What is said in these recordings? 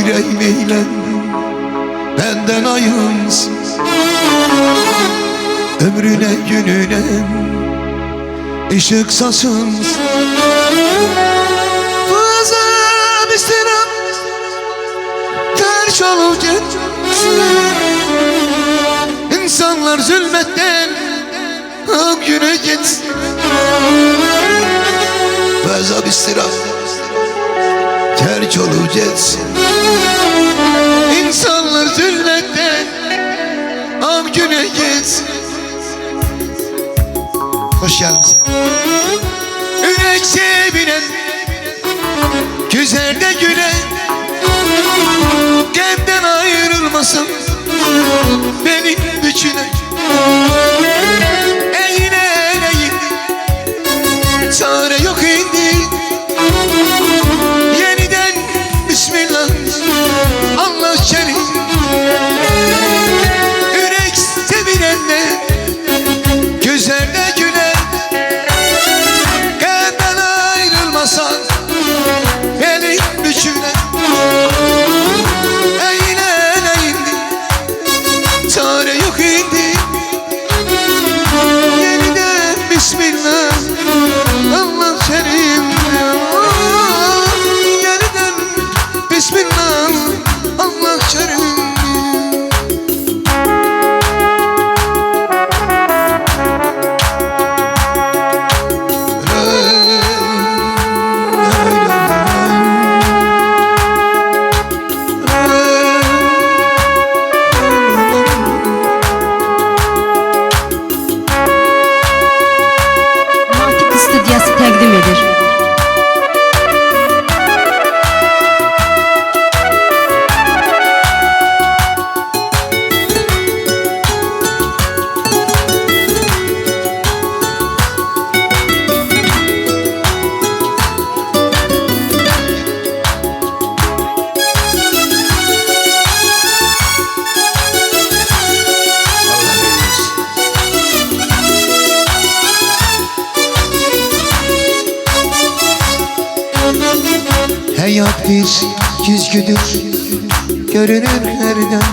yüreğiyle benden ayırsın. Ömrüne gününe ışık saçın. Fazla bir sıram terç olacak. İnsanlar zulmetten ak yüre gitsin. Fazla bir sıram terç olacaksın. İnsanlar zulmetten ak güne gitsin. Hoş geldiniz. Yürek sevinen, gözlerde gülen, gemden ayrılmasın benim bütüne. Eğine eğildi, çare yok indi. Yeniden Bismillah, Allah kerim. Yürek sevinenle, gözlerde gülen, gemden ayrılmasan benim bütüne. Eğlen eğildi, çare yok indi. Yeniden Bismillah, Allah kerim. Yeniden Bismillah, Allah kerim. Təqdim edir. Hayat bir yüzgüdür, görünür nereden?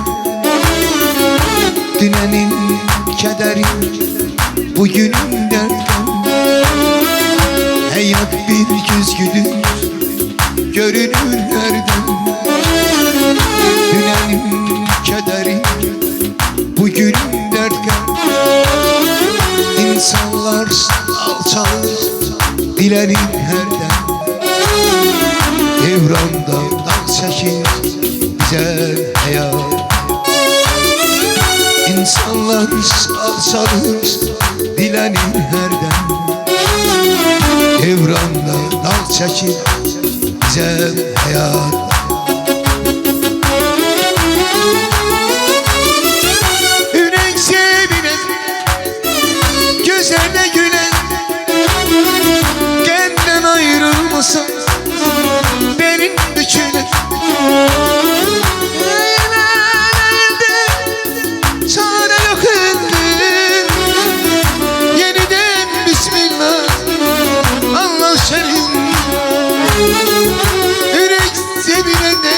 Dünenin kederi, bugünün dertten. Hayat bir yüzgüdür, görünür nereden? Dünenin kederi, bugünün dertten. İnsanlar alçalır, dilenin herden. Evranda dal çekir güzel hayat. İnsanlar alçalır, dilenir herden. Evranda dal çekir güzel hayat. Yürek sevinen, gözlerine gülen, kendden ayrılmasın benim bütüne. Eğlendi, çare yok indi. Yeniden Bismillah, Allah kerim. Yürek sevinende,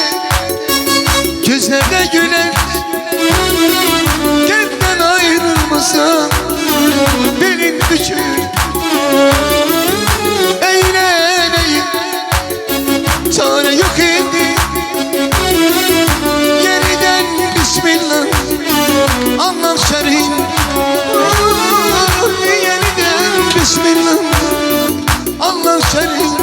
gözlerde gülen, kendden ayrılmasam benim bütüne. Çare yok indi. Yeniden Bismillah, Allah kerim. Yeniden Bismillah, Allah kerim.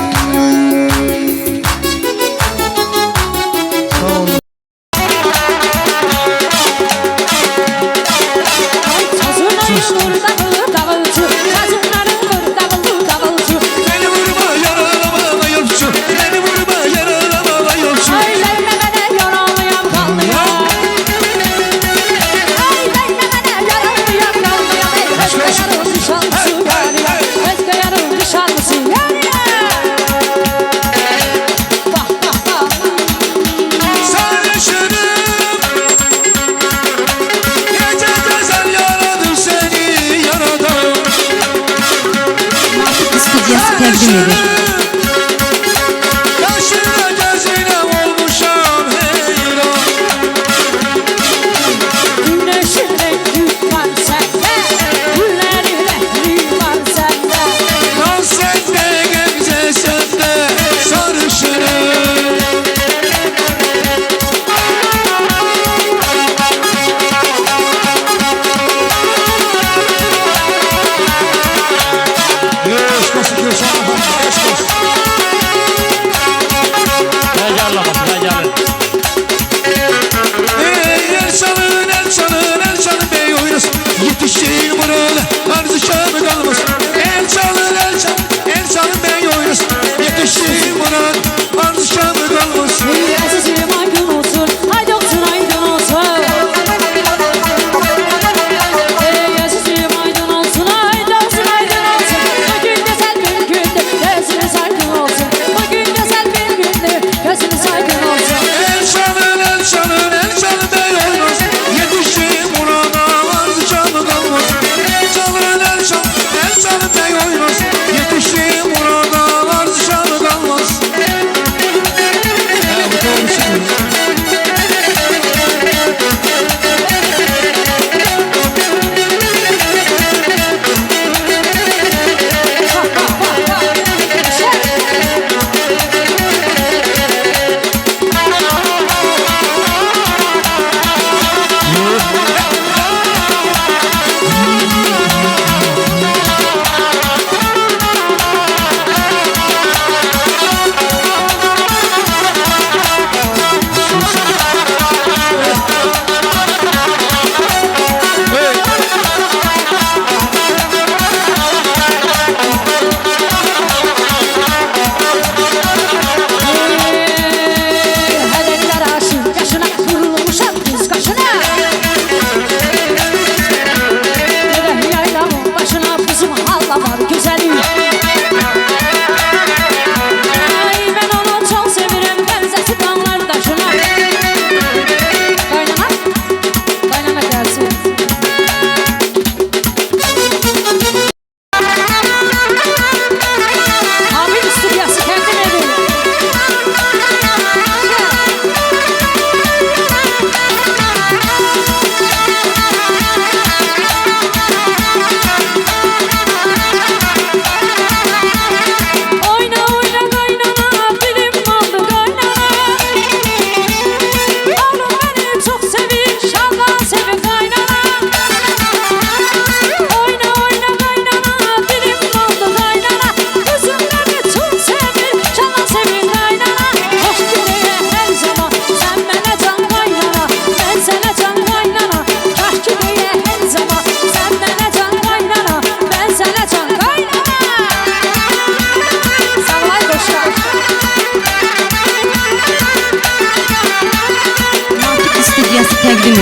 Təqdim edir.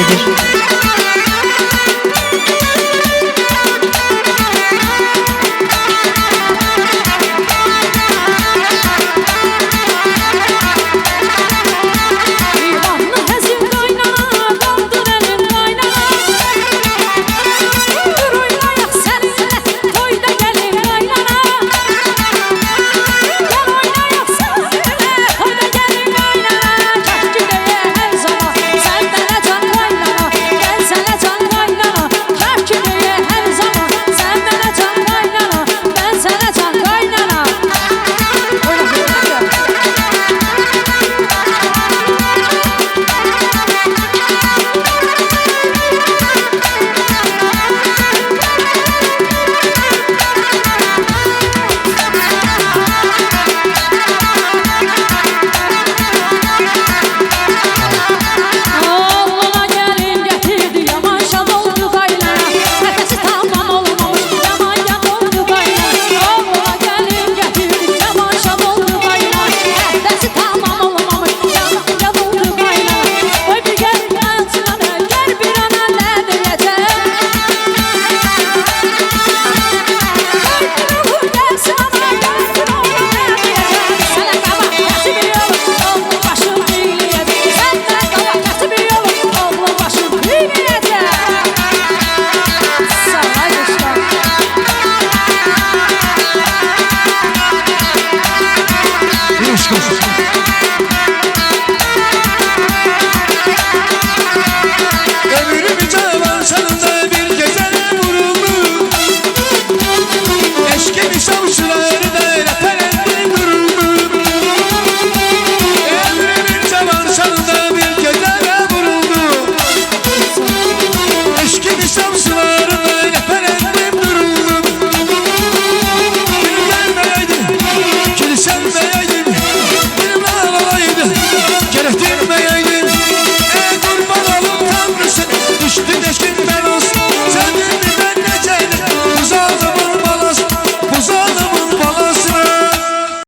edir.